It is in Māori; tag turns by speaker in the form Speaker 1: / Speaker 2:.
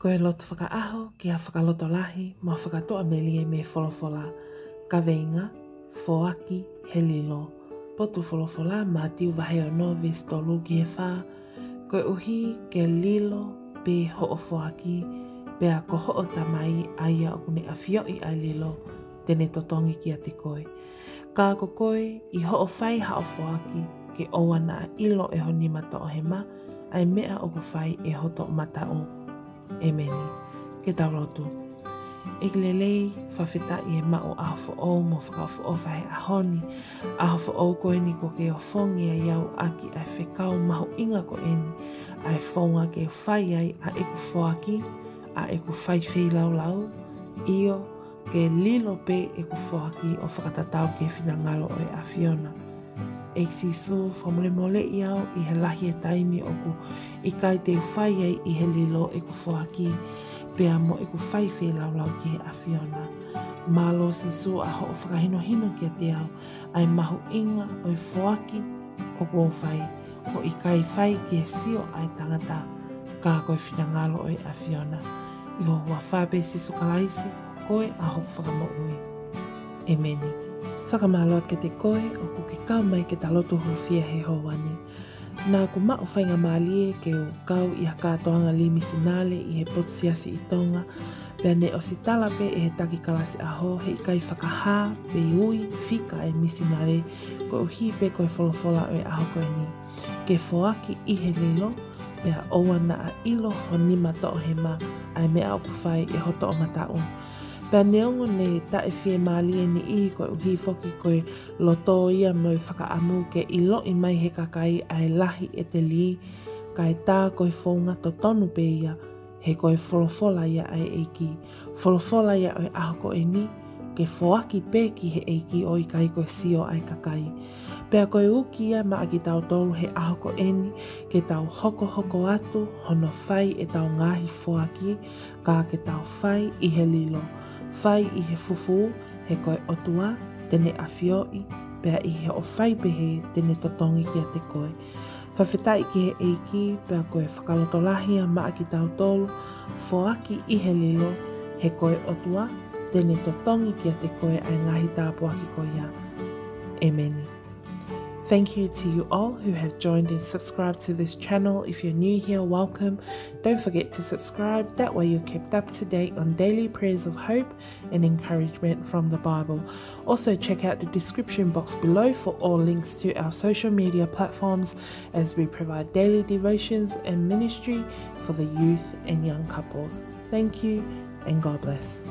Speaker 1: Koe loto whakaaho kia whakaloto lahi ma whakatoa melie me wholofola. Ka veinga, whoaki, he lilo. Potu wholofola ma tiu wahe o no ves tolu ki he wha. Koe uhi ke lilo pe ho o whoaki, pe a ko ho o tamai aia o kune a whioi ai lilo, tene totongi ki a te koe. Ka ko koe i ho o whai ha o whoaki, ke oana a ilo e ho nimata o he ma, ai mea o ko whai e hoto mata o. E meni, ke taulotu. E lelei, whawhita i e mao ahofo o mo whakawho o whahe ahoni, ahofo o koe ni ko ke o whongi a iau aki ai whekau mahu inga ko eni, ai whonga ke whai ai a eku whoaki, a eku whai whei lau lau, io ke lilo pe eku whoaki o whakatatau ke whinangalo o e a Fiona. E sisu whamule mole i au i he lahi e taimi oku i kai te whai ai i he lilo e ku whoaki pea mo e ku whai whē laulau ki he a Fiona. Malo sisu a ho o whakahino hino ki a te au ai mahu inga o i whoaki o ku o whai o i kai whai ki he sio ai tangata ka koe whinangalo o i a Fiona. I ho hua whape sisu kalaisi koe a ho whakamo ui. E meni. Whakamaloat ke te koe o ku ke kau mai ke talotu hufia he houani. Nā ku mao whainga mālie ke o kau i a kātoanga li misinale i he potsiasi i tonga, pia ne o si talape e he taki kalasi aho he i kai whakahā pe ui whika e misinale ko o hi pe koe wholofola o e aho koe ni. Ke whoaki i he lilo, pia oana a ilo ho nima to o he ma ai mea o ku whai e hoto o matau. Pea neongo ne ta e whie mālie ni i koe uhi whoki koe loto ia mo whakaamu ke i lo i mai he kakai ai lahi e te li, kai tā koe whonga to tonu pe ia, he koe wholofola ia ai eiki. Wholofola ia o e aho koe ni, ke whoaki pe ki he eiki o i kai koe sio ai kakai. Pea koe uki ia maa ki tau tolu he aho ko eni, ke tau hoko hoko atu, hono whai e tau ngahi whoaki, ka ke tau whai i he lilo. Whai i he fufu, he koe otua, tene a whioi, pea i he o whai pehe, tene totongi ki a te koe. Whawhetai ki he eiki, pea koe whakaloto lahia maa ki tau tolu, whoaki i he lilo, he koe otua, tene totongi ki a te koe ai ngahi tāpua ki koe ia. E meni. Thank you to you all who have joined and subscribed to this channel. If you're new here, welcome. Don't forget to subscribe. That way you're kept up to date on daily prayers of hope and encouragement from the Bible. Also check out the description box below for all links to our social media platforms as we provide daily devotions and ministry for the youth and young couples. Thank you and God bless.